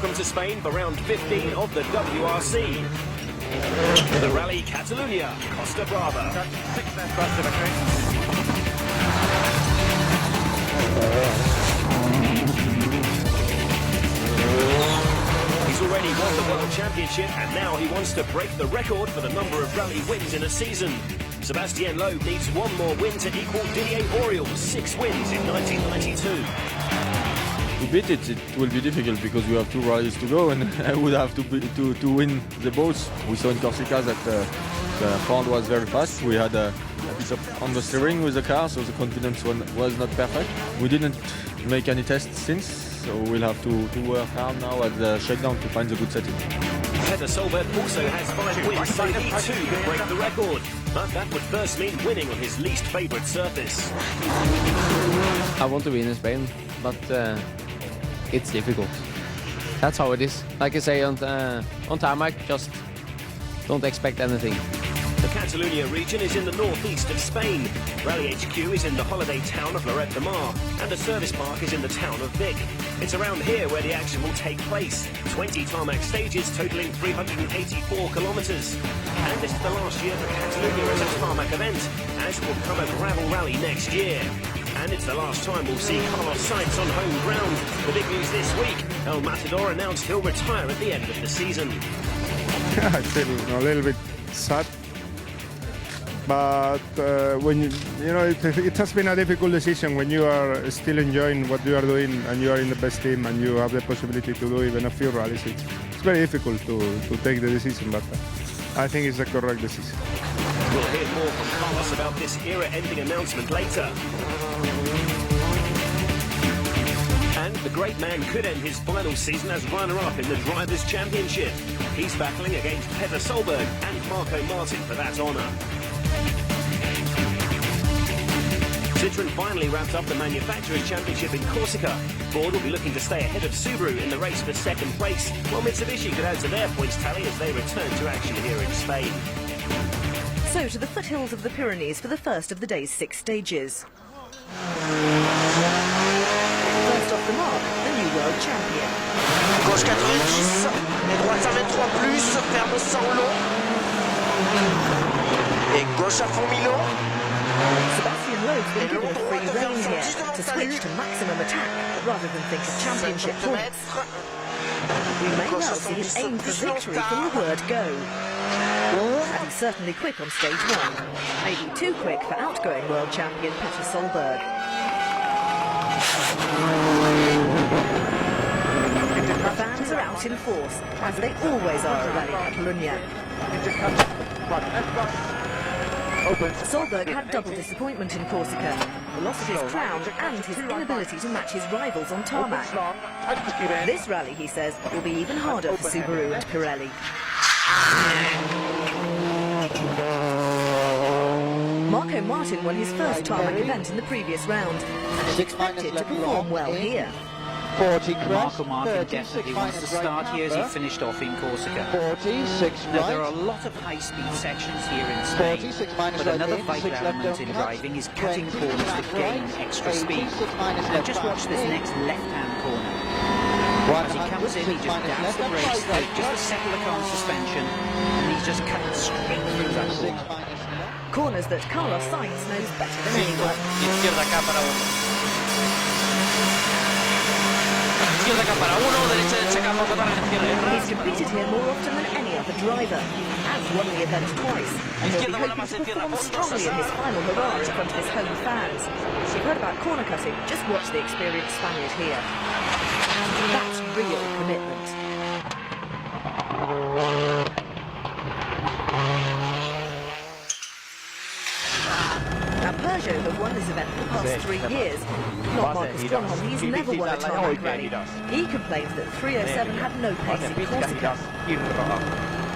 Welcome to Spain for round 15 of the WRC. The rally Catalunya, Costa Brava. He's already won the World Championship and now he wants to break the record for the number of rally wins in a season. Sebastien Loeb needs one more win to equal Didier Auriol's 6 wins in 1992. To beat it, it will be difficult because we have 2 rallies to go and I would have to win the both. We saw in Corsica that the front was very fast. We had a bit of understeering with the car, so the confidence was not perfect. We didn't make any tests since, so we'll have to work hard now at the shakedown to find the good setting. Peter Solberg also has 5 wins, so he too could break the record. But that would first mean winning on his least favourite surface. I want to win in Spain, but it's difficult. That's how it is. Like I say, on tarmac, just don't expect anything. The Catalunya region is in the northeast of Spain. Rally HQ is in the holiday town of Lloret de Mar, and the service park is in the town of Vic. It's around here where the action will take place. 20 tarmac stages totaling 384 kilometres. And this is the last year for Catalunya as a tarmac event, as it will become a gravel rally next year. And it's the last time we'll see Carlos Sainz on home ground. The big news this week, El Matador announced he'll retire at the end of the season. I feel a little bit sad. But when you know, it has been a difficult decision when you are still enjoying what you are doing and you are in the best team and you have the possibility to do even a few rallies. It's very difficult to take the decision, but I think it's the correct decision. We'll hear more from Carlos about this era-ending announcement later. And the great man could end his final season as runner-up in the Drivers' Championship. He's battling against Peter Solberg and Marco Martin for that honour. Citroën finally wrapped up the Manufacturers' Championship in Corsica. Ford will be looking to stay ahead of Subaru in the race for second place, while Mitsubishi could add to their points tally as they return to action here in Spain. So to the foothills of the Pyrenees for the first of the day's 6 stages. First off the mark, the new world champion. Gauche 90, et droite à 23 plus, ferme 100 au long. Et gauche à fond Milon. Sebastian Loeb's been given free rein here to switch to maximum attack rather than think of championship points. We may well see him aim for victory from the word go. And he's certainly quick on stage 1. Maybe too quick for outgoing world champion Peter Solberg. Fans are out in force, as they always are at Rally Catalunya. Solberg had double disappointment in Corsica, the loss of his crown and his inability to match his rivals on tarmac. This rally, he says, will be even harder for Subaru and Pirelli. Marco Martin won his first tarmac event in the previous round and is expected to perform well here. Marco Martin definitely wants to start here as he finished off in Corsica. Now there are a lot of high-speed sections here in Spain, but another vital element in driving is cutting corners that gain extra speed. Now just watch this next left-hand corner. As he comes in, he just dabs the brakes, just to settle the car on suspension, and he's just cutting straight through that corner. Corners that Carlos Sainz knows better than anyone. He's competed here more often than any other driver, and won the event twice, and he'll be hoping to perform strongly in his final hurrah in front of his home fans. If you've heard about corner cutting, just watch the experienced Spaniard here. And that's real commitment. Now Peugeot have won this event for the past 3 years. Not Marcus Grönholm, he's never won a tarmac rally. He complains that 307 had no pace in Corsica.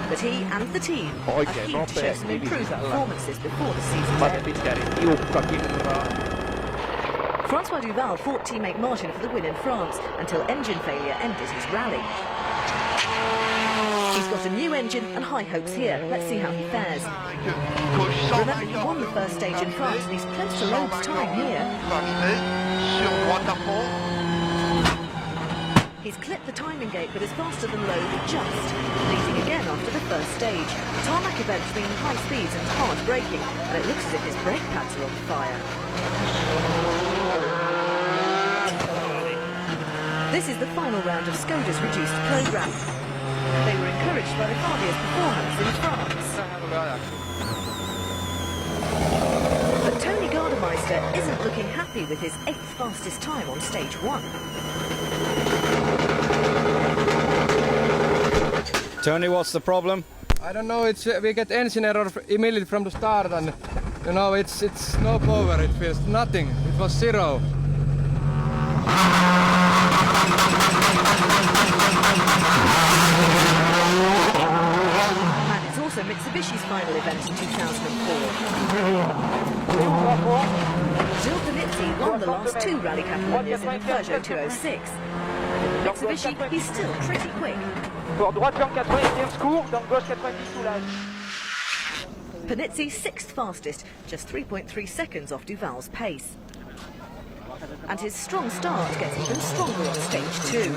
But he and the team are keen to show some improved performances before the season's end. Francois Duval fought teammate Martin for the win in France until engine failure ended his rally. He's got a new engine and high hopes here. Let's see how he fares. Remember, he won the first stage in France and he's close to Loeb's time here. He's clipped the timing gate, but is faster than Loeb just, leading again after the first stage. Tarmac events mean high speeds and hard braking, and it looks as if his brake pads are on fire. This is the final round of Skoda's reduced programme. They were encouraged by the Carvier's performance in France. But Tony Gardemeister isn't looking happy with his 8th fastest time on stage 1. Tony, what's the problem? I don't know. It's we get engine error immediately from the start, and you know it's no power. It feels nothing. It was 0. And it's also Mitsubishi's final event in 2004. Gilles Panizzi won the last 2 Rally Catalunyas in a Peugeot 206. But in Mitsubishi, he's still pretty quick. Panizzi 6th fastest, just 3.3 seconds off Duval's pace. And his strong start gets even stronger on stage 2.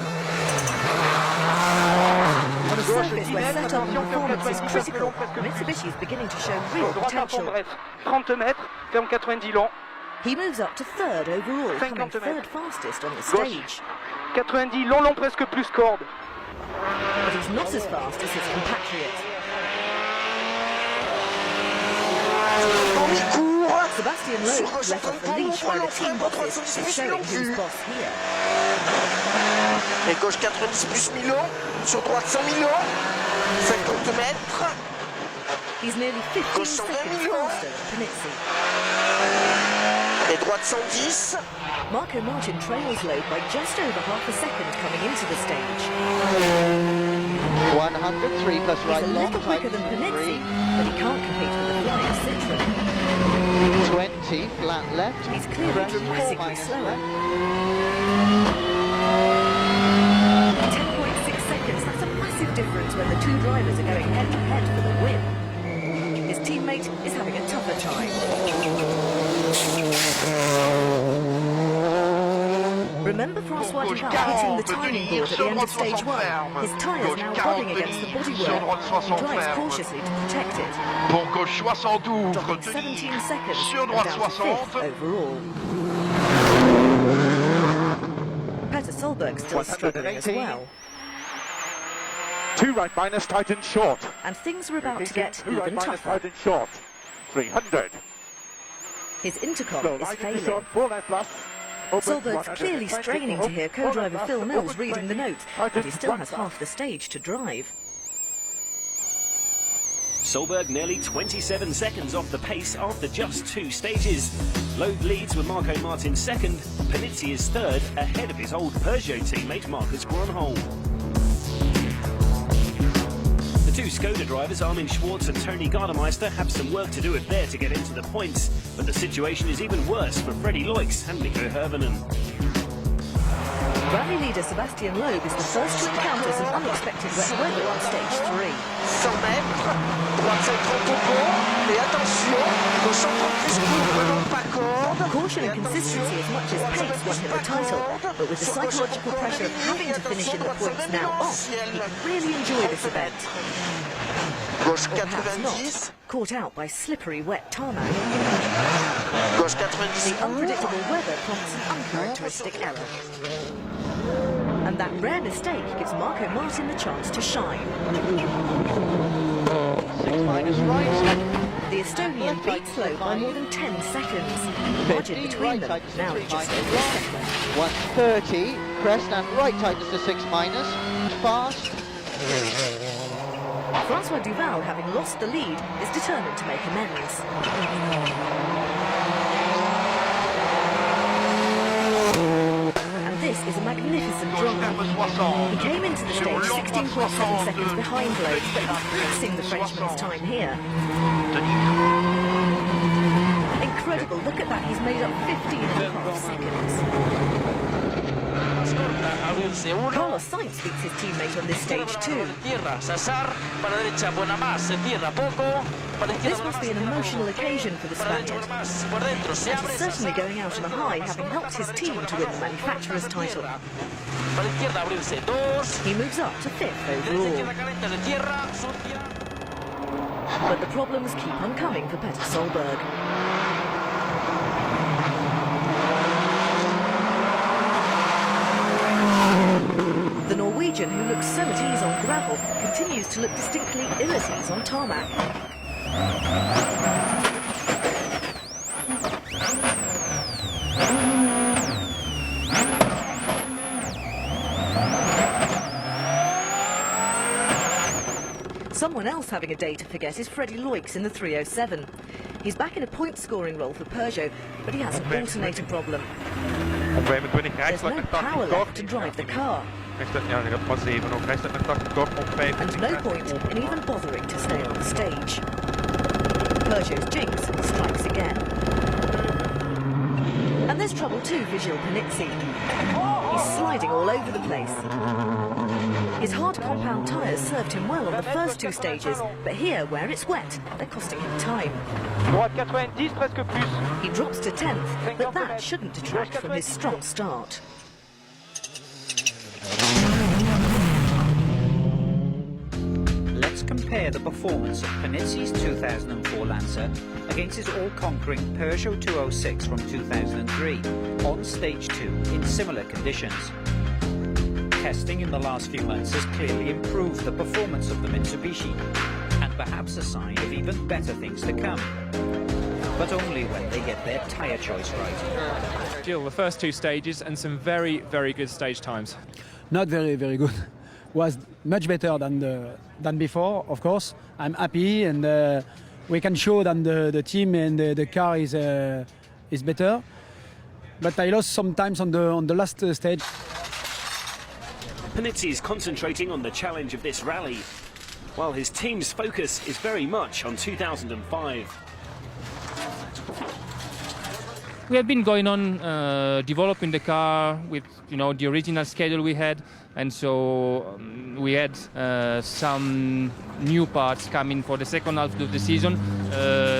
On a surface where setup and performance is critical, Mitsubishi is beginning to show real potential. He moves up to 3rd overall, coming 3rd fastest on the stage. 90 long presque plus corde. But he's not as fast as his compatriot. Sebastian Loeb, let off the leash by the team bosses, is showing who's boss here. Et gauche 90 plus Milan, sur droite 100 Milan, 50 mètres. He's nearly 15 seconds faster than Panizzi. Et droite 110. Marco Martin trails Loeb by just over half a second coming into the stage. 103 plus right. He's a little quicker than Panizzi, but he can't compete with the flying Citroen. 20 flat left. He's clearly dramatically slower. 10.6 seconds, that's a massive difference when the 2 drivers are going head-to-head for the win. His teammate is having a tougher time. Remember Francois Duval hitting the timing board at the end of stage 1? His tyres now bobbing against the bodywork. He drives cautiously to protect it. Dropping 17 seconds and down to 5th overall. Peter Solberg's still struggling as well. 2 right minus, tight and short. And things are about to get even tougher. Tight and short. 300. His intercom is failing. Solberg's clearly straining to hear co-driver Phil Mills reading the notes, but he still has half the stage to drive. Solberg nearly 27 seconds off the pace after just 2 stages. Loeb leads with Marco Martin 2nd. Panizzi is 3rd, ahead of his old Peugeot teammate Marcus Gronholm. The 2 Skoda drivers, Armin Schwartz and Tony Gardemeister, have some work to do if they're to get into the points, but the situation is even worse for Freddie Loix and Mikko Hirvonen. Rally leader Sebastian Loeb is the first to encounter some unexpected wet weather on stage 3. 100 mètres, droite 50 au pont, et attention, gauche 130 plus court, venant pas corde. Caution and consistency as much as pace won him the title, but with the psychological pressure of having to finish in the points now off, he can really enjoy this event. Gauche Or perhaps 90. not, caught out by slippery wet tarmac. Gauche 90. The unpredictable weather prompts an uncharacteristic error. And that rare mistake gives Marco Martin the chance to shine. 6 minus right. The Estonian beats Loeb by more than 10 seconds. The margin between them now is just over a second. 130, crest and right tightness to 6 minus. Fast. Francois Duval, having lost the lead, is determined to make amends. And this is a magnificent drive. He came into the stage 16.7 seconds behind Loeb, but he's passing the Frenchman's time here. Incredible, look at that, he's made up 15.5 seconds. Carlos Sainz beats his teammate on this stage too. This must be an emotional occasion for the Spaniard, and he's certainly going out on a high, having helped his team to win the manufacturer's title. He moves up to 5th overall. But the problems keep on coming for Petter Solberg. The Norwegian, who looks so at ease on gravel, continues to look distinctly ill at ease on tarmac. Someone else having a day to forget is Freddie Loix in the 307. He's back in a point-scoring role for Peugeot, but he has an alternator problem. There's no power left to drive the car. And no point in even bothering to stay on the stage. Peugeot's jinx strikes again. And there's trouble too for Gilles Panizzi. He's sliding all over the place. His hard compound tyres served him well on the first 2 stages, but here, where it's wet, they're costing him time. He drops to 10th, but that shouldn't detract from his strong start. Let's compare the performance of Panizzi's 2004 Lancer against his all-conquering Peugeot 206 from 2003 on stage 2 in similar conditions. Testing in the last few months has clearly improved the performance of the Mitsubishi, and perhaps a sign of even better things to come. But only when they get their tyre choice right. Gilles, the first 2 stages and some very, very good stage times. Not very, very good. Was much better than before, of course. I'm happy, and we can show that the team and the car is better. But I lost sometimes on the last stage. Panizzi is concentrating on the challenge of this rally, while his team's focus is very much on 2005. We have been going on developing the car with the original schedule we had, and so we had some new parts coming for the second half of the season,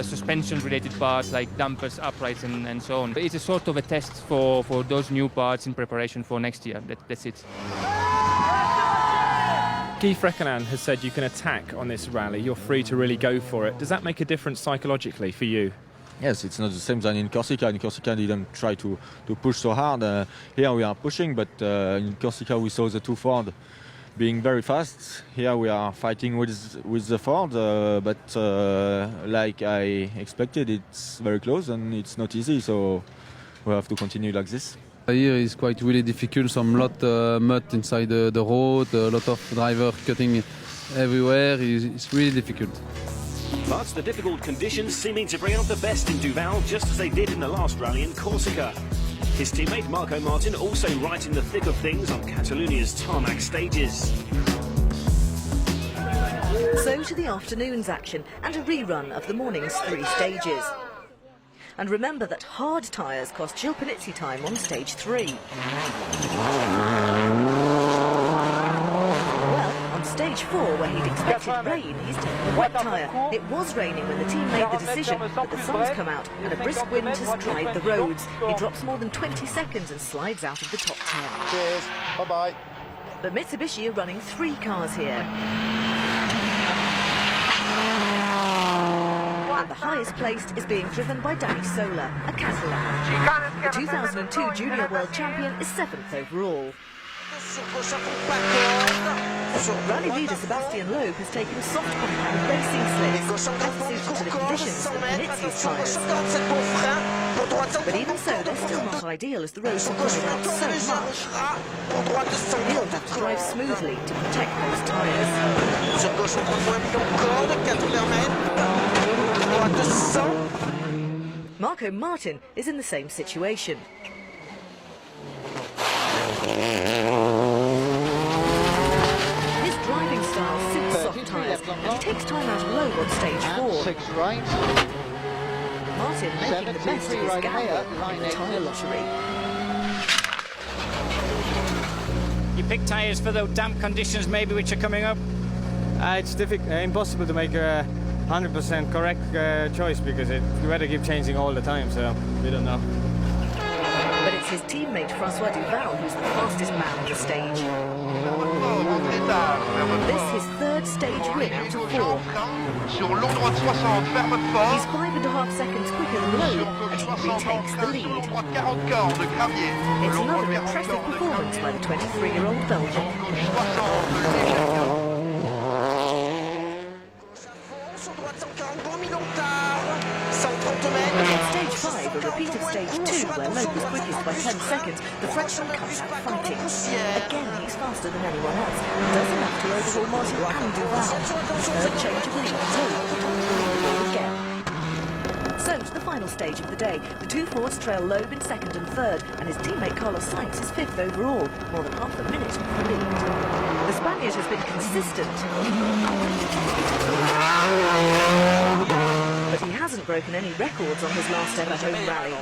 suspension related parts like dampers, uprights and so on. It's a sort of a test for those new parts in preparation for next year. That's it. Guy Frekkenan has said you can attack on this rally, you're free to really go for it. Does that make a difference psychologically for you? Yes, it's not the same than in Corsica. In Corsica, didn't try to push so hard. Here we are pushing, but in Corsica we saw the 2 Ford being very fast. Here we are fighting with the Ford, but like I expected, it's very close and it's not easy, so we have to continue like this. Here is quite really difficult, some lot mud inside the road, a lot of driver cutting everywhere. It's really difficult. But the difficult conditions seeming to bring out the best in Duval, just as they did in the last rally in Corsica. His teammate Marco Martin also right in the thick of things on Catalunya's tarmac stages. So to the afternoon's action and a rerun of the morning's 3 stages. And remember that hard tyres cost Gilles Panizzi time on stage 3. Well, on stage 4, where he'd expected rain, he's taken a wet tyre. It was raining when the team made the decision, but the sun's come out and a brisk wind has dried the roads. He drops more than 20 seconds and slides out of the top 10. Cheers. Bye-bye. But Mitsubishi are running 3 cars here. And the highest placed is being driven by Danny Sola, a Catalan. The 2002 Junior World Champion is 7th overall. Rally leader Sebastian Loeb has taken soft compound racing slicks, better suited to the conditions than Panizzi's tyres. But even so, they're still not ideal as the roads have dried out so much. He'll have to drive smoothly to protect those tyres. Marco Martin is in the same situation. His driving style suits soft tyres and he takes time out of Loeb on stage 4. 6 right. Martin making the best of his gamble in the tyre lottery. You pick tyres for the damp conditions maybe which are coming up? It's difficult, impossible to make a 100% correct choice because the weather keeps changing all the time, so we don't know. But it's his teammate François Duval who's the fastest man on the stage. This is his third stage win out of 4. He's 5.5 seconds quicker than Loeb and he retakes the lead. It's another impressive performance by the 23-year-old Belgian. In stage 5, a repeat of stage 2, where Loeb was quickest by 10 seconds, the Frenchman comes out fighting. Again, he's faster than anyone else. Does enough to overhaul Martin and Duval. Third change of lead, Loeb again. So, to the final stage of the day. The two Fords trail Loeb in second and third, and his teammate Carlos Sainz is fifth overall, more than half a minute off the lead. The Spaniard has been consistent. But he hasn't broken any records on his last ever home rally.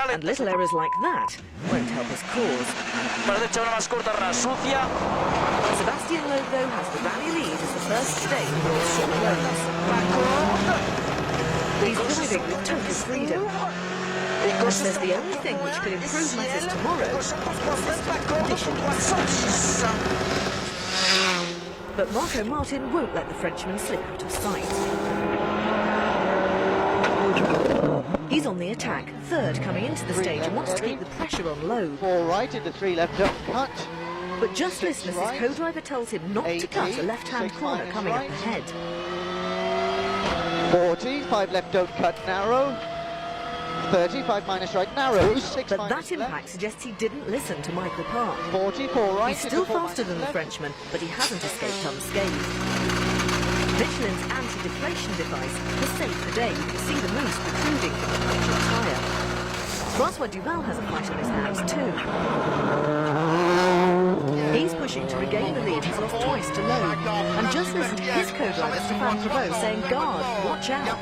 And little errors like that won't help his cause. Sebastian Loeb, though, has the rally lead as the first stage was short roads. He's driving with total freedom. And says the only thing which could improve matters tomorrow is consistent conditions. But Marco Martin won't let the Frenchman slip out of sight. He's on the attack, third coming into the stage and wants to keep the pressure on Loeb. 4 right into 3 left, don't cut. But just listen as his co-driver tells him not to cut a left-hand corner coming up ahead. 40, 5 left, don't cut, narrow. 30, 5 minus right, narrow. 6 but minus that impact left. suggests he didn't listen to Michael Park. 44 right. He's still faster than the Frenchman, but he hasn't escaped unscathed. Michelin's anti-deflation device has saved the day. You can see the mousse protruding from the punctured tyre. François Duval has a fight on his hands too. He's pushing to regain the lead. He's lost twice to Loeb. And just listen to his co-driver Stéphane Prevost saying, "Guard, watch out."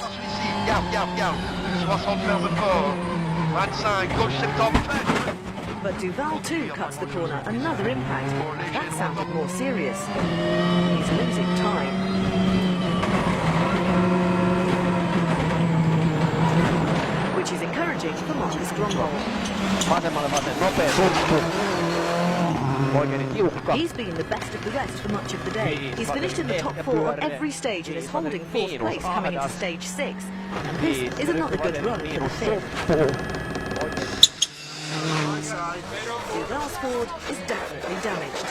But Duval too cuts the corner, another impact. That sounded more serious. He's losing time. Which is encouraging for Marcus Grombold. He's been the best of the rest for much of the day. He's finished in the top 4 on every stage and is holding 4th place coming into stage 6. And this is another good run for the 5th. Duval's Ford is definitely damaged.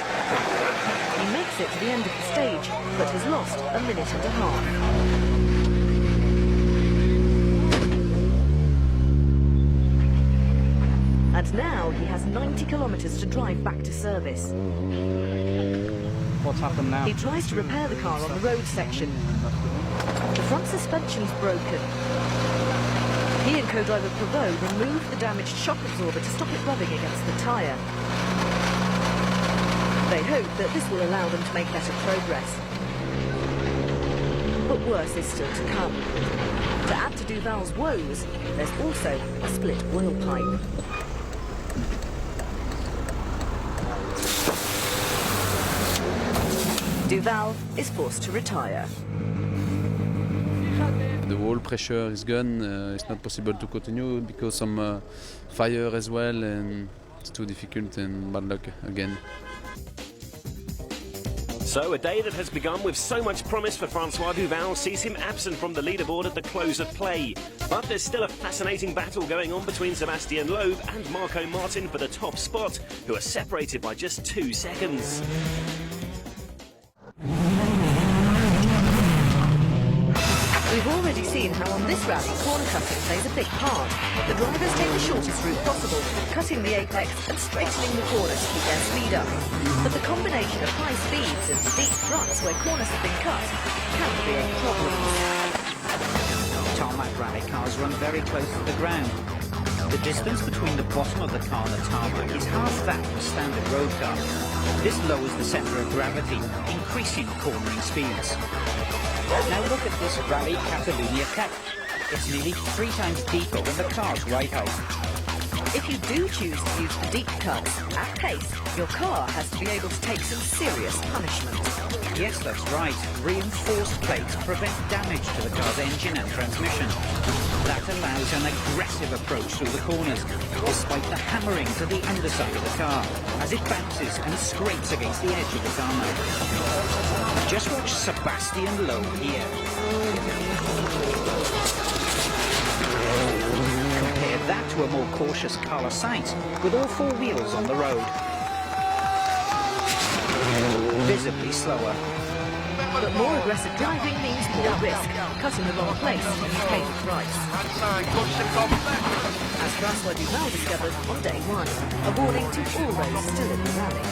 He makes it to the end of the stage, but has lost a minute and a half. And now he has 90 kilometres to drive back to service. What's happened now? He tries to repair the car on the road section. The front suspension's broken. He and co-driver Prevost remove the damaged shock absorber to stop it rubbing against the tyre. They hope that this will allow them to make better progress. But worse is still to come. To add to Duval's woes, there's also a split oil pipe. Duval is forced to retire. The wall pressure is gone. It's not possible to continue because some fire as well, and it's too difficult and bad luck again. So a day that has begun with so much promise for François Duval sees him absent from the leaderboard at the close of play. But there's still a fascinating battle going on between Sebastian Loeb and Marco Martin for the top spot, who are separated by just 2 seconds. We've already seen how on this rally corner cutting plays a big part. The drivers take the shortest route possible, cutting the apex and straightening the corner to keep their speed up. But the combination of high speeds and steep fronts where corners have been cut can create problems. Tarmac rally cars run very close to the ground. The distance between the bottom of the car and the tarmac is half that of a standard road car. This lowers the centre of gravity, increasing cornering speeds. Now look at this Rally Catalunya cut. It's nearly 3 times deeper than the car's right height. If you do choose to use the deep cuts at pace, your car has to be able to take some serious punishment. Yes, that's right. Reinforced plates prevent damage to the car's engine and transmission. That allows an aggressive approach through the corners, despite the hammering to the underside of the car, as it bounces and scrapes against the edge of the tarmac. Just watch Sebastian Loeb here. Compare that to a more cautious Carlos Sainz, with all four wheels on the road. Visibly slower. But more aggressive driving means more risk. Cutting the wrong place, you pay the price. As François Duval discovered on day one, a warning to all those still in the rally.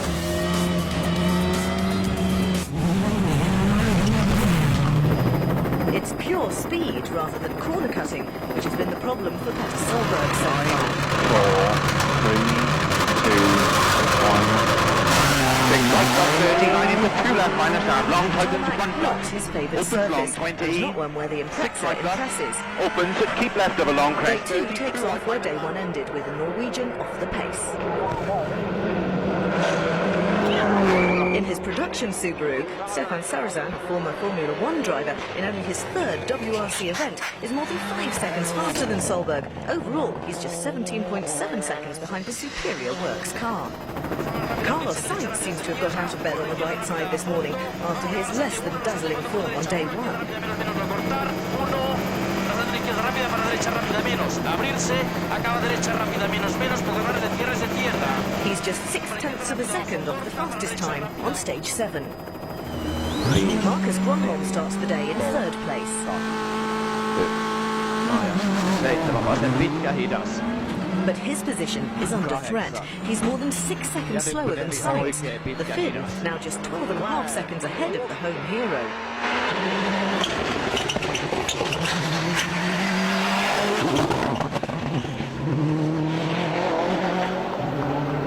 It's pure speed rather than corner cutting, which has been the problem for Peter Solberg so far. 4, 3, 2, 1. Big right top 39 in the 2 left minus down. Long tight into front. Not his favoured surface, but it's not one where the impressor impresses. Opens at keep left of a long Day crest. 2 takes off where day 1 ended, with a Norwegian off the pace. In his production Subaru, Stefan Sarazan, former Formula 1 driver, in only his third WRC event, is more than 5 seconds faster than Solberg. Overall, he's just 17.7 seconds behind the superior works car. Carlos Sainz seems to have got out of bed on the right side this morning after his less than dazzling form on day 1. He's just 0.6 of a second off the fastest time on stage 7. Marcus Grönholm starts the day in 3rd place. But his position is under threat. He's more than 6 seconds slower than Sainz. The Finn now just 12.5 seconds ahead of the home hero.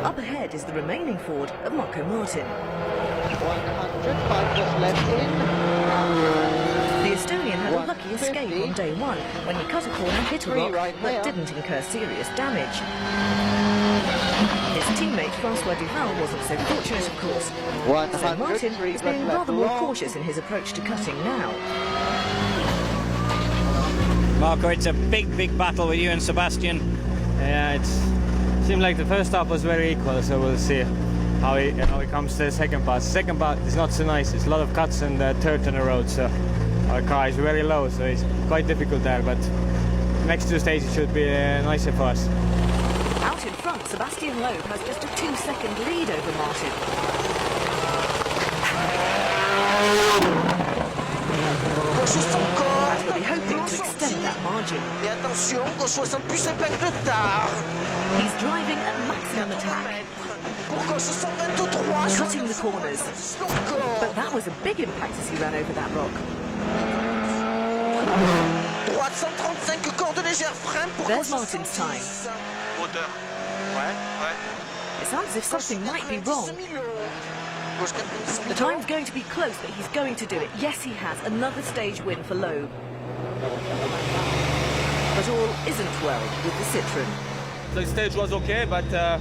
Up ahead is the remaining Ford of Marco Martin. 100, just left in. The Estonian had a lucky escape on day 1 when he cut a corner, hit a rock, but didn't incur serious damage. His teammate François Duval wasn't so fortunate, of course. So Martin is being rather more cautious in his approach to cutting now. Marco, it's a big battle with you and Sebastian. Yeah, it seemed like the first half was very equal, so we'll see how he comes to the second part. The second part is not so nice. It's a lot of cuts and dirt on the road, so our car is very low, so it's quite difficult there. But next 2 stages should be nicer for us. Out in front, Sebastian Loeb has just a 2-second lead over Martin. And he'll be hoping to extend that margin. He's driving at maximum attack, cutting the corners. But that was a big impact as he ran over that rock. There's Martin's time. It sounds as if something might be wrong. The time's going to be close, but he's going to do it. Yes, he has. Another stage win for Loeb. But all isn't well with the Citroën. The stage was okay, but I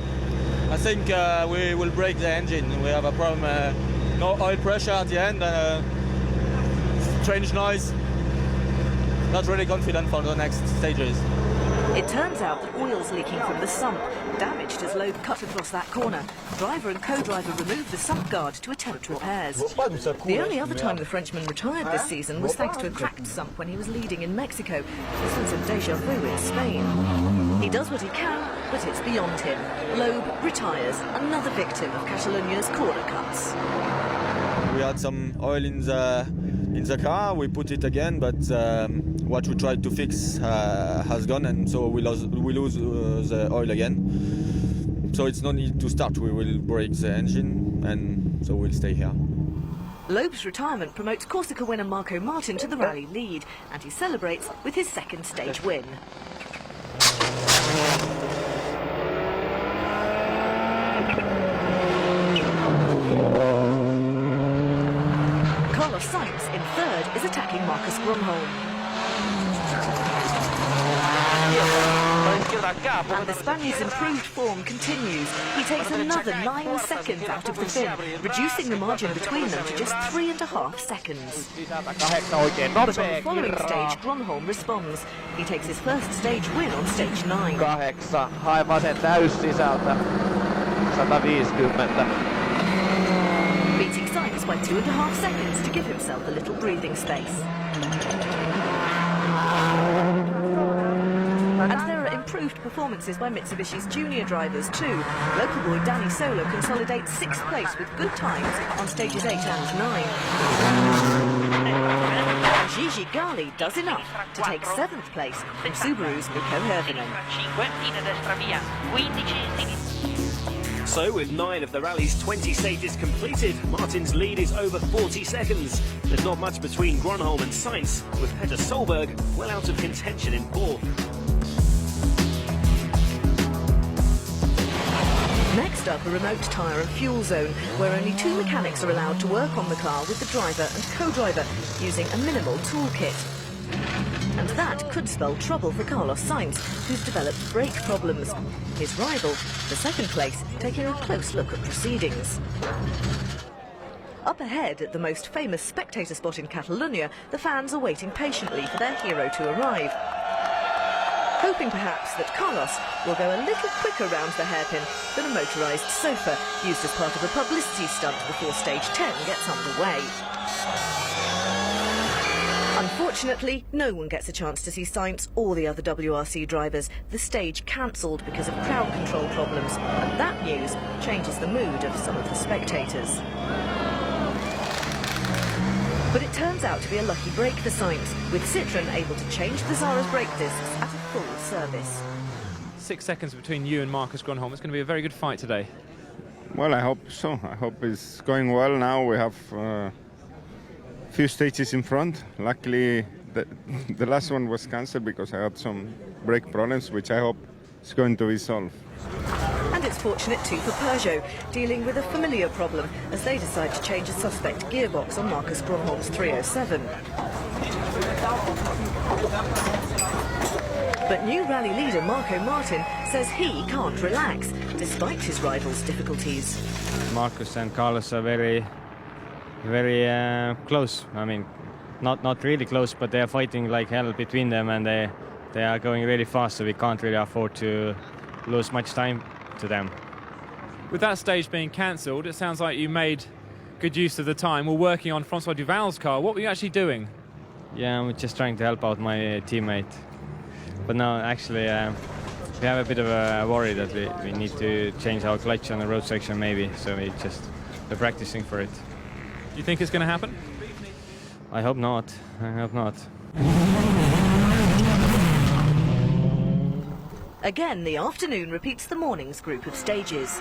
think we will break the engine. We have a problem. No oil pressure at the end. Strange noise. Not really confident for the next stages. It turns out that oil's leaking from the sump, damaged as Loeb cut across that corner. Driver and co-driver removed the sump guard to attempt repairs. The only other time the Frenchman retired this season was thanks to a cracked sump when he was leading in Mexico. A sense of déjà vu in Spain. He does what he can, but it's beyond him. Loeb retires, another victim of Catalunya's corner cuts. We had some oil in the car. We put it again, but what we tried to fix has gone, and so we lose the oil again. So it's no need to start. We will break the engine, and so we'll stay here. Loeb's retirement promotes Corsica winner Marco Martin to the rally lead, and he celebrates with his second stage win. Carlos Sainz in third is attacking Marcus Grönholm. And the Spaniard's improved form continues. He takes another 9 seconds out of the fin, reducing the margin between them to just 3.5 seconds. But on the following stage, Gronholm responds. He takes his first stage win on stage 9. 8, aivan sen täyssisältä, 150. Beating Sainz by 2.5 seconds to give himself a little breathing space. And there are improved performances by Mitsubishi's junior drivers too. Local boy Danny Solo consolidates 6th place with good times on stages 8 and 9. And Gigi Gali does enough to take 7th place from Subaru's Mikko Hirvonen. So, with 9 of the rally's 20 stages completed, Martin's lead is over 40 seconds. There's not much between Gronholm and Sainz, with Petter Solberg well out of contention in 4th. Next up, a remote tyre and fuel zone, where only 2 mechanics are allowed to work on the car with the driver and co-driver, using a minimal toolkit. And that could spell trouble for Carlos Sainz, who's developed brake problems. His rival, the 2nd place, taking a close look at proceedings. Up ahead, at the most famous spectator spot in Catalunya, the fans are waiting patiently for their hero to arrive, hoping perhaps that Carlos will go a little quicker round the hairpin than a motorised sofa used as part of a publicity stunt before stage 10 gets underway. Unfortunately, no one gets a chance to see Sainz or the other WRC drivers. The stage cancelled because of crowd control problems, and that news changes the mood of some of the spectators. But it turns out to be a lucky break for Sainz, with Citroën able to change the Zara's brake discs at a full service. 6 seconds between you and Marcus Gronholm. It's going to be a very good fight today. Well, I hope so. I hope it's going well now. We have few stages in front. Luckily, the last one was cancelled because I had some brake problems, which I hope is going to be solved. And it's fortunate too for Peugeot, dealing with a familiar problem as they decide to change a suspect gearbox on Marcus Gronholm's 307. But new rally leader Marco Martin says he can't relax, despite his rival's difficulties. Marcus and Carlos are very close. I mean, not really close, but they are fighting like hell between them, and they are going really fast, so we can't really afford to lose much time to them. With that stage being cancelled, it sounds like you made good use of the time. We're working on Francois Duval's car. What were you actually doing? Yeah, I'm just trying to help out my teammate. But now, actually, we have a bit of a worry that we need to change our clutch on the road section, maybe. So we're practicing for it. Do you think it's going to happen? I hope not. I hope not. Again, the afternoon repeats the morning's group of stages.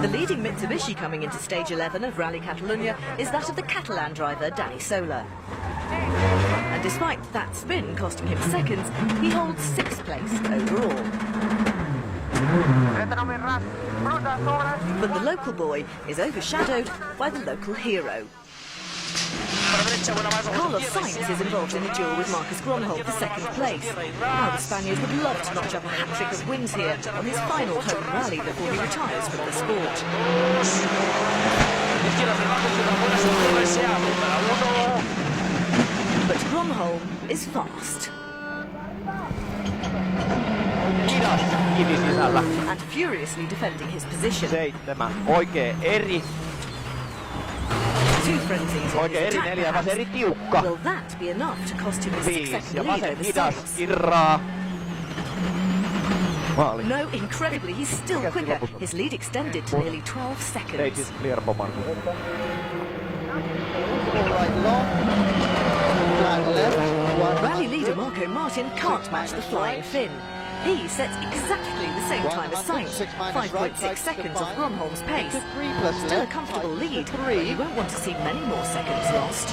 The leading Mitsubishi coming into stage 11 of Rally Catalunya is that of the Catalan driver Danny Sola. And despite that spin costing him seconds, he holds 6th place overall. But the local boy is overshadowed by the local hero. Carlos Sainz is involved in a duel with Marcus Gronholm for 2nd place. Now the Spaniard would love to notch up a hat-trick of wins here on his final home rally before he retires from the sport. But Gronholm is fast. And furiously defending his position. 7, oikein eri. Two frenzies on his attack perhaps. Will that be enough to cost him a 6-second lead over Sainz? No, incredibly, he's still quicker. His lead extended to nearly 12 seconds. Rally leader Marco Martin can't match the flying Finn. He sets exactly the same time as Sainz, 5.6 seconds off Gronholm's pace. Still a comfortable lead, but you won't want to see many more seconds lost.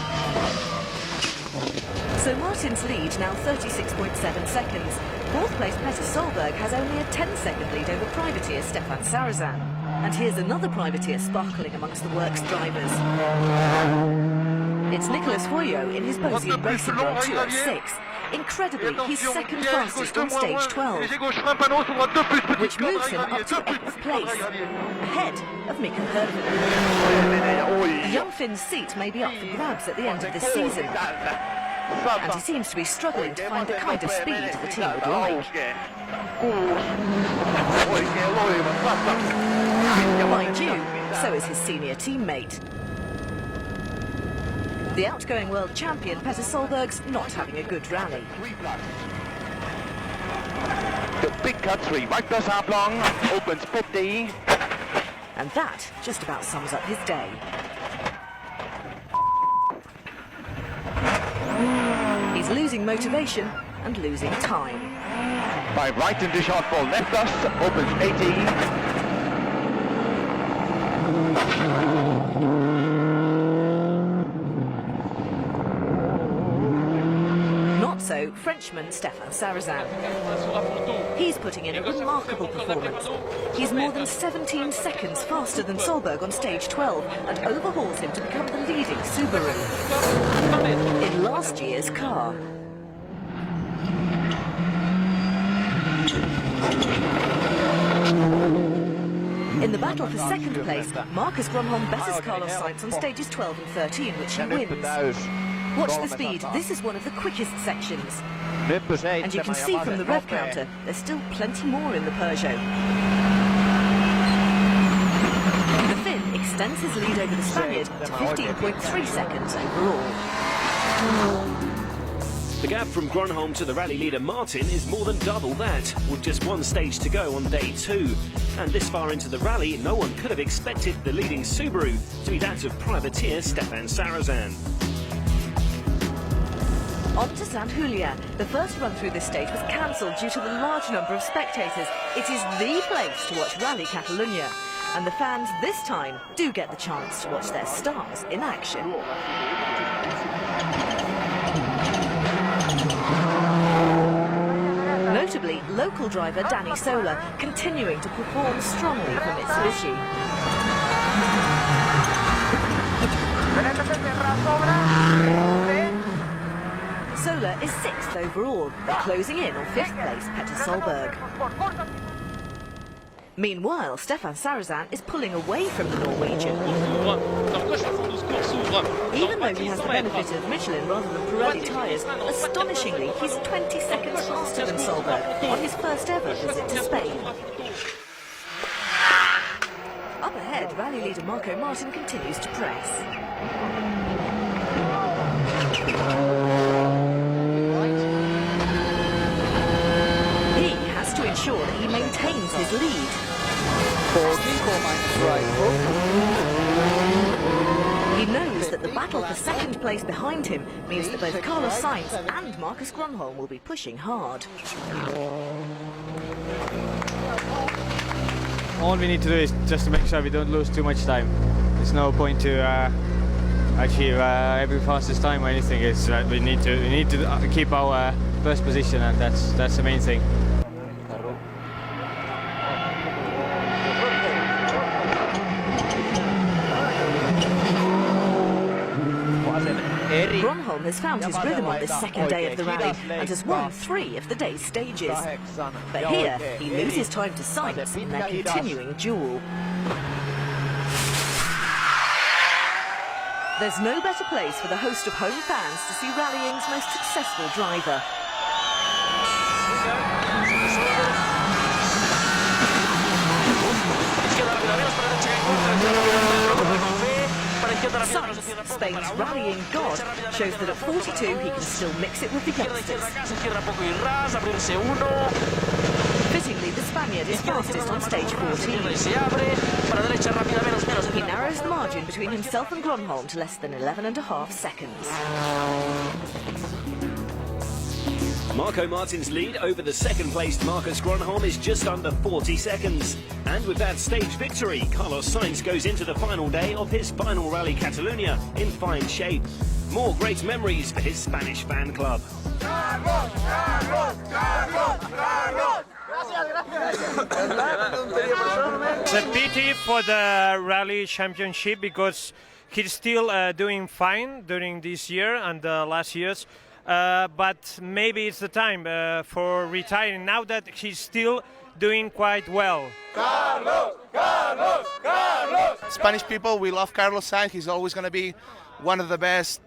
So Martin's lead now 36.7 seconds. 4th place Petter Solberg has only a 10-second lead over privateer Stefan Sarazan. And here's another privateer sparkling amongst the works drivers. It's Nicolas Hoyo in his Bosnian Racing Car 206. Incredibly, he's second fastest on stage 12, which moves him up to 8th place, ahead of Mikko Hirvonen. The young Finn's seat may be up for grabs at the end of this season, and he seems to be struggling to find the kind of speed the team would like. Mind you, so is his senior teammate. The outgoing world champion, Petter Solberg's not having a good rally. The big cut 3, right does half long, opens 50. And that just about sums up his day. He's losing motivation and losing time. By right into short ball, left us, opens 80. So, Frenchman Stefan Sarrazin. He's putting in a remarkable performance. He's more than 17 seconds faster than Solberg on stage 12 and overhauls him to become the leading Subaru in last year's car. In the battle for second place, Marcus Grönholm batters Carlos Sainz on stages 12 and 13, which he wins. Watch the speed, this is one of the quickest sections. And you can see from the rev counter, there's still plenty more in the Peugeot. The Finn extends his lead over the Spaniard to 15.3 seconds overall. The gap from Grönholm to the rally leader Martin is more than double that, with just one stage to go on day 2. And this far into the rally, no one could have expected the leading Subaru to be that of privateer Stefan Sarrazin. On to San Julián. The first run through this stage was cancelled due to the large number of spectators. It is the place to watch Rally Catalunya, and the fans this time do get the chance to watch their stars in action. Notably, local driver Danny Sola continuing to perform strongly for Mitsubishi. Sola is 6th overall, and closing in on 5th place Petter Solberg. Meanwhile, Stefan Sarrazin is pulling away from the Norwegian. Even though he has the benefit of Michelin rather than Pirelli tyres, astonishingly, he's 20 seconds faster than Solberg on his first ever visit to Spain. Up ahead, rally leader Marco Martin continues to press. He has to ensure that he maintains his lead. 4 right hook. He knows that the battle for second place behind him means that both Carlos Sainz and Marcus Grönholm will be pushing hard. All we need to do is just to make sure we don't lose too much time. There's no point to achieve every fastest time or anything. It's we need to keep our first position, and that's the main thing. Grönholm has found his rhythm on this second day of the rally and has won 3 of the day's stages. But here, he loses time to Sainz in their continuing duel. There's no better place for the host of home fans to see rallying's most successful driver. Sainz, Spain's rallying god, shows that at 42 he can still mix it with the youngsters. Fittingly, the Spaniard is fastest on stage 14. He narrows the margin between himself and Grönholm to less than 11.5 seconds. Marco Martin's lead over the second-placed Marcus Grönholm is just under 40 seconds. And with that stage victory, Carlos Sainz goes into the final day of his final Rally Catalunya in fine shape. More great memories for his Spanish fan club. Carlos, Carlos, Carlos, Carlos. It's a pity for the Rally Championship because he's still doing fine during this year and the last years, but maybe it's the time for retiring now that he's still doing quite well. Carlos, Carlos, Carlos! Spanish people, we love Carlos Sainz. He's always going to be one of the best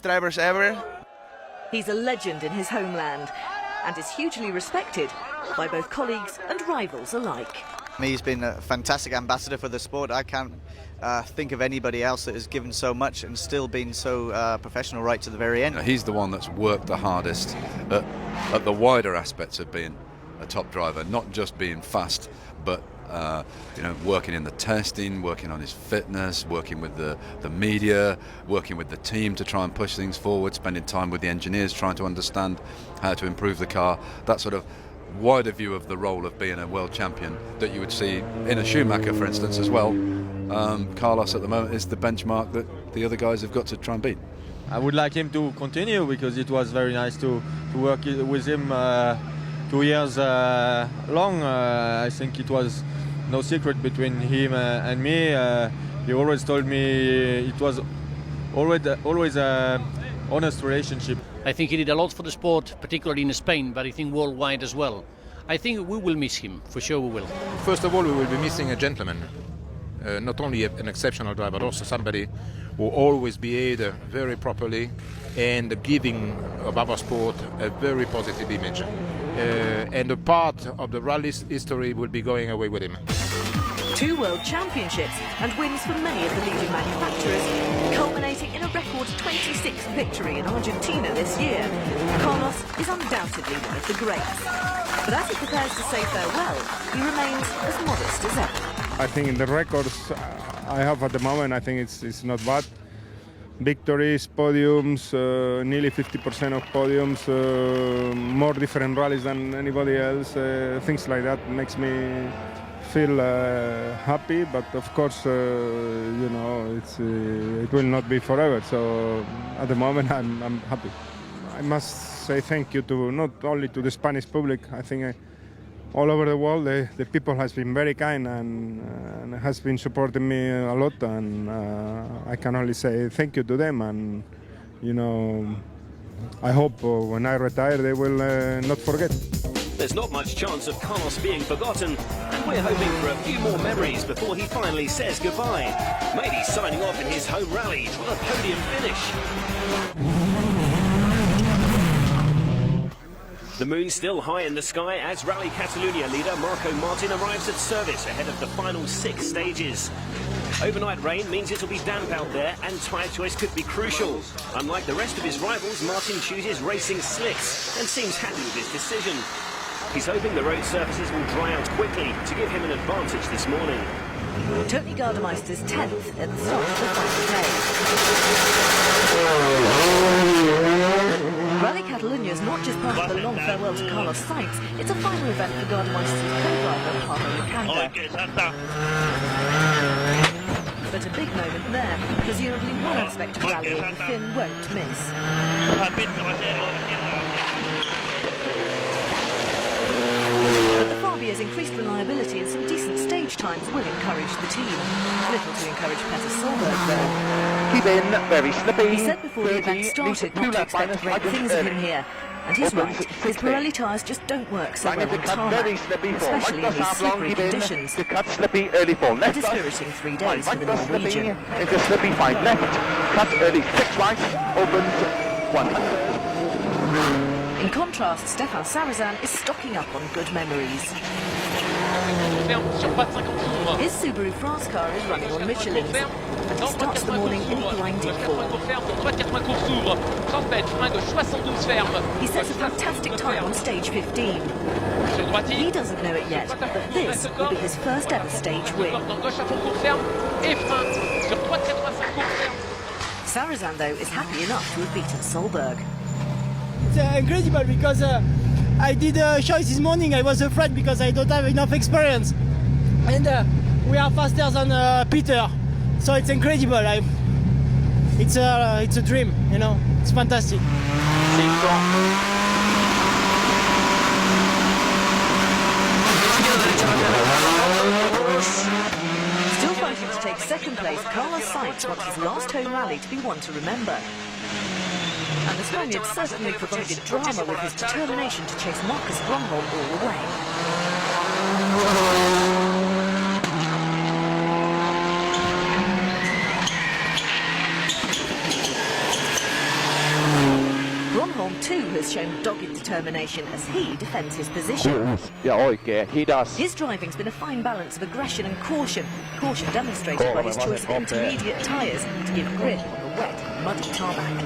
drivers ever. He's a legend in his homeland and is hugely respected by both colleagues and rivals alike. He's been a fantastic ambassador for the sport. I can't think of anybody else that has given so much and still been so professional right to the very end. He's the one that's worked the hardest at the wider aspects of being a top driver, not just being fast, but working in the testing, working on his fitness, working with the media, working with the team to try and push things forward, spending time with the engineers, trying to understand how to improve the car. That sort of wider view of the role of being a world champion that you would see in a Schumacher, for instance, as well. Carlos at the moment is the benchmark that the other guys have got to try and beat. I would like him to continue because it was very nice to work with him 2 years long. I think it was no secret between him and me. He always told me it was always a honest relationship. I think he did a lot for the sport, particularly in Spain, but I think worldwide as well. I think we will miss him, for sure we will. First of all, we will be missing a gentleman, not only an exceptional driver, but also somebody who always behaved very properly and giving of our sport a very positive image. And a part of the rally's history will be going away with him. 2 world championships and wins for many of the leading manufacturers, culminating in a record 26th victory in Argentina this year. Carlos is undoubtedly one of the greats. But as he prepares to say farewell, he remains as modest as ever. I think in the records I have at the moment, I think it's not bad. Victories, podiums, nearly 50% of podiums, more different rallies than anybody else. Things like that makes me feel happy, but of course, it will not be forever. So at the moment, I'm happy. I must say thank you to not only to the Spanish public. I think all over the world, the people has been very kind and has been supporting me a lot. And I can only say thank you to them. And I hope when I retire, they will not forget. There's not much chance of Carlos being forgotten, and we're hoping for a few more memories before he finally says goodbye. Maybe signing off in his home rally on a podium finish. The moon's still high in the sky as Rally.Catalunya leader Marco Martin arrives at service ahead of the final 6 stages. Overnight rain means it'll be damp out there and tyre choice could be crucial. Unlike the rest of his rivals, Martin chooses racing slicks and seems happy with his decision. He's hoping the road surfaces will dry out quickly to give him an advantage this morning. Tony Gardemeister's 10th at the start of the final day. Rally.Catalunya is not just part of the long farewell to Carlos Sainz, it's a final event for Gardemeister's co-driver Pablo Lacanda. But a big moment there, presumably one aspect of rallying the Finn won't miss. But the Fabia's increased reliability and some decent stage times will encourage the team. Little to encourage Petter Solberg, though. Keep in, very slippy. He said before the event started not to expect great things of him here. And he's right, his Pirelli tyres just don't work so well on tarmac, especially in these slippery conditions. A dispiriting 3 days for the Norwegian. Into slippy 5 left, cut early 6 right, opens 100. In contrast, Stefan Sarrazin is stocking up on good memories. His Subaru France car is running on Michelin's, and he starts the morning in blinding form. He sets a fantastic time on stage 15. He doesn't know it yet, but this will be his first ever stage win. Sarrazin, though, is happy enough to have beaten Solberg. It's incredible because I did a choice this morning. I was afraid because I don't have enough experience. And we are faster than Peter. So it's incredible. It's a dream, you know. It's fantastic. Still fighting to takes second place, Carlos Sainz wants his last home rally to be one to remember. And the Spaniard certainly provided drama with his determination to chase Marcus Grönholm all the way. Grönholm too has shown dogged determination as he defends his position. Ja oikein, hidas. His driving's been a fine balance of aggression and caution. Caution demonstrated by his choice of intermediate tyres to give grip on the wet, muddy tarmac.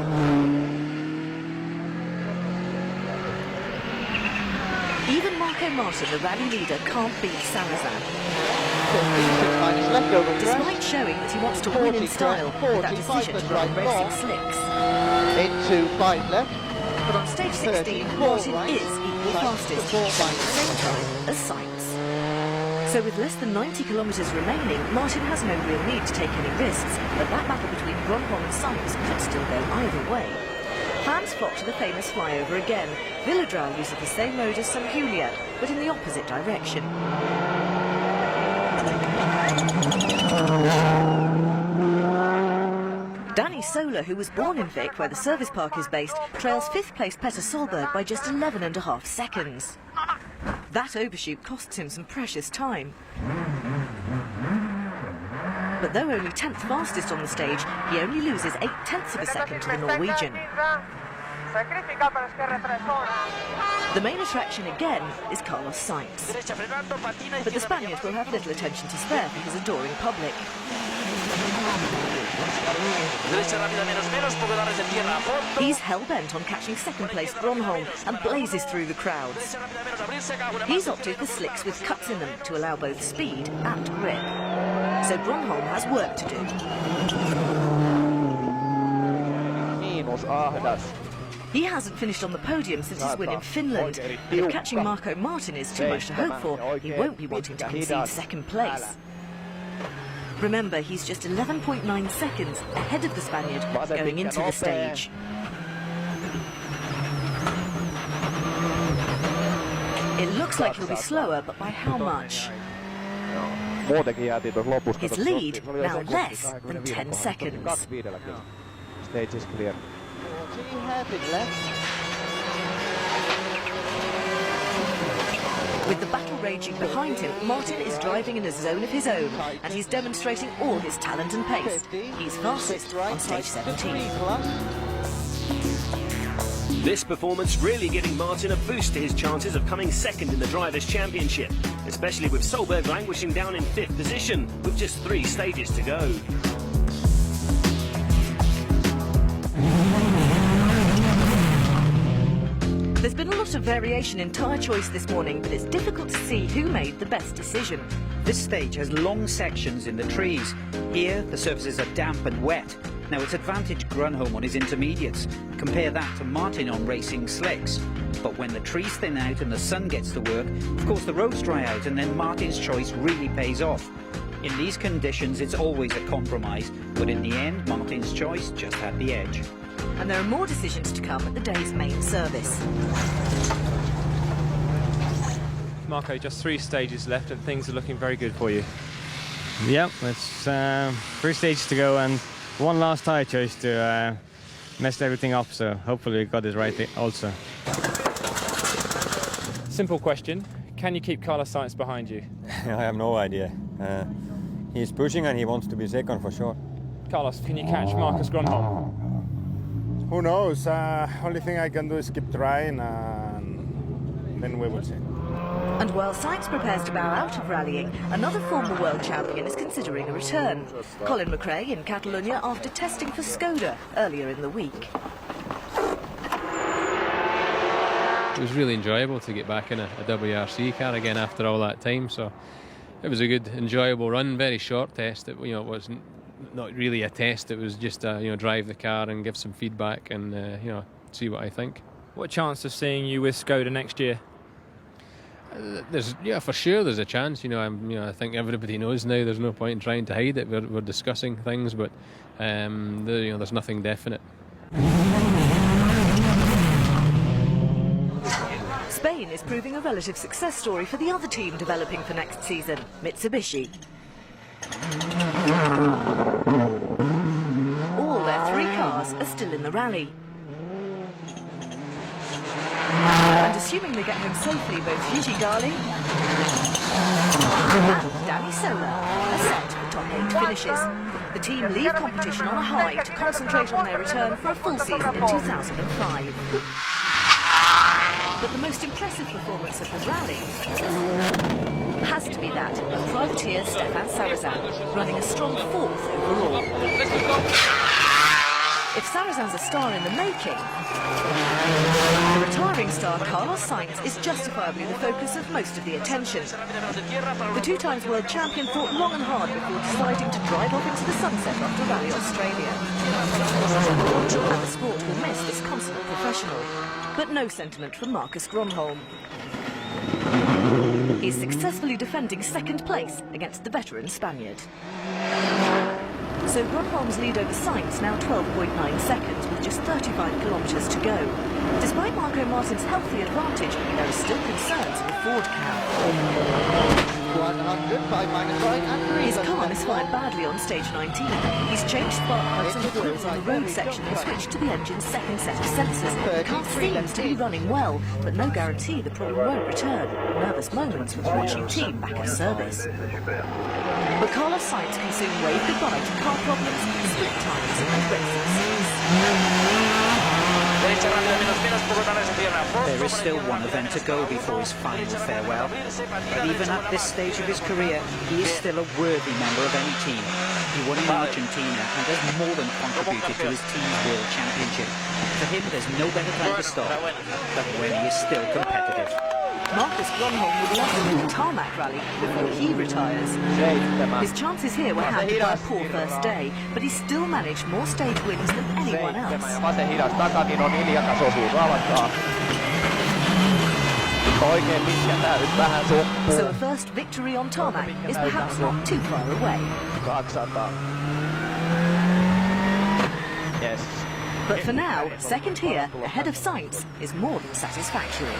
Even Marco Martin, the rally leader, can't beat Salazar. Despite showing that he wants to win in style with that decision to run racing slicks. Into 5 left. But on stage 16, Martin is equal fastest, at the same time as Sainz. So with less than 90 kilometres remaining, Martin has no real need to take any risks, but that battle between Grönholm and Sainz could still go either way. Fans flock to the famous flyover again. Villadral uses the same road as St Juliet, but in the opposite direction. Danny Sola, who was born in Vic, where the service park is based, trails 5th place Petter Solberg by just 11.5 seconds. That overshoot costs him some precious time. But though only 10th fastest on the stage, he only loses 0.8 of a second to the Norwegian. The main attraction again is Carlos Sainz. But the Spaniard will have little attention to spare for his adoring public. He's hell-bent on catching second-place Grönholm and blazes through the crowds. He's opted for slicks with cuts in them to allow both speed and grip. So Grönholm has work to do. He hasn't finished on the podium since his win in Finland, but if catching Marco Martin is too much to hope for, he won't be wanting to concede second place. Remember, he's just 11.9 seconds ahead of the Spaniard going into the stage. It looks like he'll be slower, but by how much? His lead now less than 10 seconds. Stage is clear. With the battle raging behind him, Martin is driving in a zone of his own, and he's demonstrating all his talent and pace. He's fastest on stage 17. This performance really giving Martin a boost to his chances of coming second in the Drivers' Championship, especially with Solberg languishing down in 5th position with just 3 stages to go. There's been a lot of variation in tyre choice this morning, but it's difficult to see who made the best decision. This stage has long sections in the trees. Here, the surfaces are damp and wet. Now, it's advantage Grönholm on his intermediates. Compare that to Martin on racing slicks. But when the trees thin out and the sun gets to work, of course the roads dry out and then Martin's choice really pays off. In these conditions, it's always a compromise, but in the end, Martin's choice just had the edge. And there are more decisions to come at the day's main service. Marco, just 3 stages left and things are looking very good for you. Yeah, it's 3 stages to go and one last tyre choice to mess everything up, so hopefully we got it right also. Simple question, can you keep Carlos Sainz behind you? I have no idea. He's pushing and he wants to be second for sure. Carlos, can you catch Marcus Grönholm? Who knows? Only thing I can do is keep trying, and then we will see. And while Sainz prepares to bow out of rallying, another former world champion is considering a return. Colin McRae in Catalonia after testing for Skoda earlier in the week. It was really enjoyable to get back in a WRC car again after all that time, so it was a good, enjoyable run. Very short test. It wasn't not really a test. It was just drive the car and give some feedback and see what I think. What chance of seeing you with Skoda next year? For sure there's a chance. I think everybody knows now. There's no point in trying to hide it. We're discussing things, but there's nothing definite. Spain is proving a relative success story for the other team developing for next season, Mitsubishi. All their 3 cars are still in the rally. And assuming they get home safely, both Yuji Gali and Danny Sola are set for top 8 finishes. The team leave competition on a high to concentrate on their return for a full season in 2005. But the most impressive performance of the rally has to be that of privateer Stefan Sarazan, running a strong 4th overall. If Sarazan's a star in the making, the retiring star Carlos Sainz is justifiably the focus of most of the attention. The 2-times world champion thought long and hard before deciding to drive off into the sunset after Rally Australia. And the sport will miss this consummate professional, but no sentiment from Marcus Gronholm. He's successfully defending 2nd place against the veteran Spaniard. So Gronholm's lead over Sainz now 12.9 seconds with just 35 kilometres to go. Despite Marco Martin's healthy advantage, there are still concerns of a Ford cab. 100, 5 minus right and 3. His car misfired badly on stage 19. He's changed spark plugs and coils on the road section and switched to the engine's 2nd set of sensors. The car seems to be running well, but no guarantee the problem won't return. Nervous moments with watching team back at service. But Carlos Sainz can soon wave goodbye to car problems, split times and racing scenes. There is still one event to go before his final farewell, but even at this stage of his career, he is still a worthy member of any team. He won in Argentina and has more than contributed to his team's World Championship. For him, there's no better time to stop than when he is still competitive. Marcus Gronholm would love to win the tarmac rally before he retires. His chances here were hampered by a poor first day, but he still managed more stage wins than anyone else. So a first victory on tarmac is perhaps not too far away. Yes. But for now, 2nd here, ahead of Sainz, is more than satisfactory.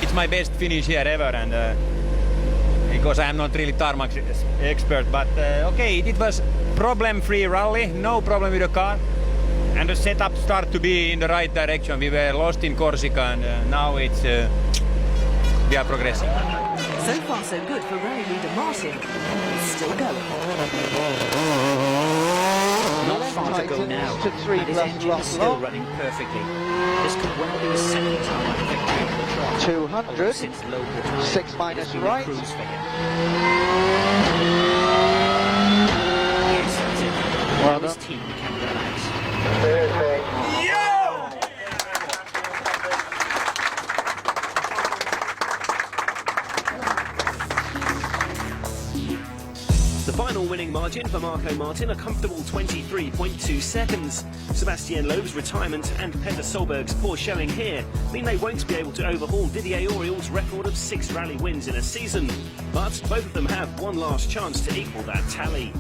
It's my best finish here ever, and because I'm not really tarmac expert, but okay, it was problem-free rally, no problem with the car, and the setup started to be in the right direction. We were lost in Corsica, and now it's we are progressing. So far, so good for rally leader Martin. He's still going. Not far to go now, and his engine is still running perfectly. This could well be his 2nd tarmac victory on the trot. 200, since Loeb retired, 6 minus right. Cruise for him. Yes, that's it. Now his team can relax. The final winning margin for Marco Martin, a comfortable 23.2 seconds. Sebastian Loeb's retirement and Peter Solberg's poor showing here mean they won't be able to overhaul Didier Auriol's record of 6 rally wins in a season. But both of them have one last chance to equal that tally.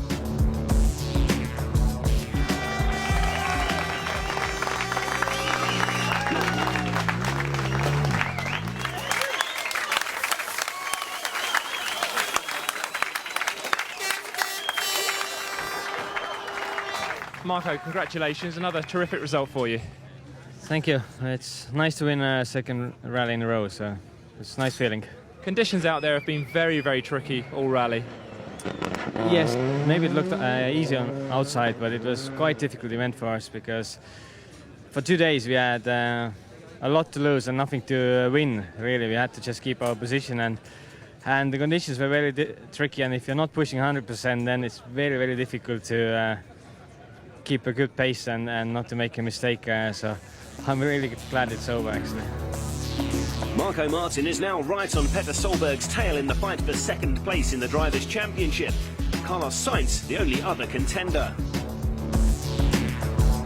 Marco, congratulations, another terrific result for you. Thank you. It's nice to win a 2nd rally in a row, so it's a nice feeling. Conditions out there have been very, very tricky all rally. Yes, maybe it looked easy on outside, but it was quite difficult event for us because for 2 days we had a lot to lose and nothing to win, really. We had to just keep our position, and the conditions were very tricky, and if you're not pushing 100%, then it's very, very difficult to keep a good pace and not to make a mistake, so I'm really glad it's over, actually. Marco Martin is now right on Peter Solberg's tail in the fight for 2nd place in the Drivers' Championship. Carlos Sainz, the only other contender.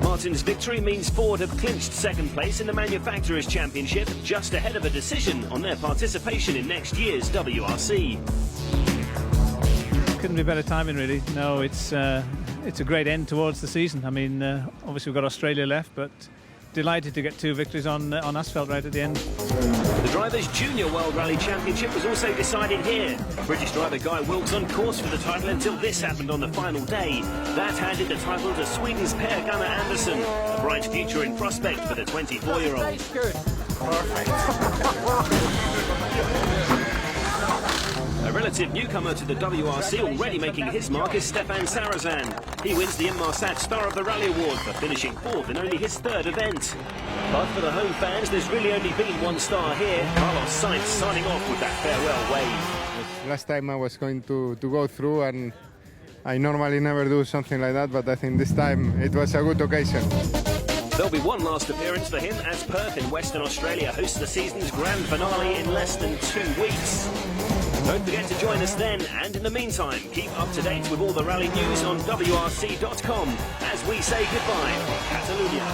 Martin's victory means Ford have clinched 2nd place in the Manufacturers' Championship, just ahead of a decision on their participation in next year's WRC. Couldn't be better timing, really. No, it's a great end towards the season. I mean, obviously we've got Australia left, but delighted to get 2 victories on asphalt right at the end. The Drivers' Junior World Rally Championship was also decided here. British driver Guy Wilkes on course for the title until this happened on the final day. That handed the title to Sweden's Per Gunnar Andersson, a bright future in prospect for the 24-year-old. Perfect. A relative newcomer to the WRC already making his mark is Stefan Sarazan. He wins the Inmarsat Star of the Rally Award for finishing 4th in only his 3rd event. But for the home fans, there's really only been 1 star here. Carlos Sainz signing off with that farewell wave. Last time I was going to go through, and I normally never do something like that, but I think this time it was a good occasion. There'll be one last appearance for him as Perth in Western Australia hosts the season's grand finale in less than 2 weeks. Don't forget to join us then, and in the meantime, keep up to date with all the rally news on WRC.com as we say goodbye from Catalunya.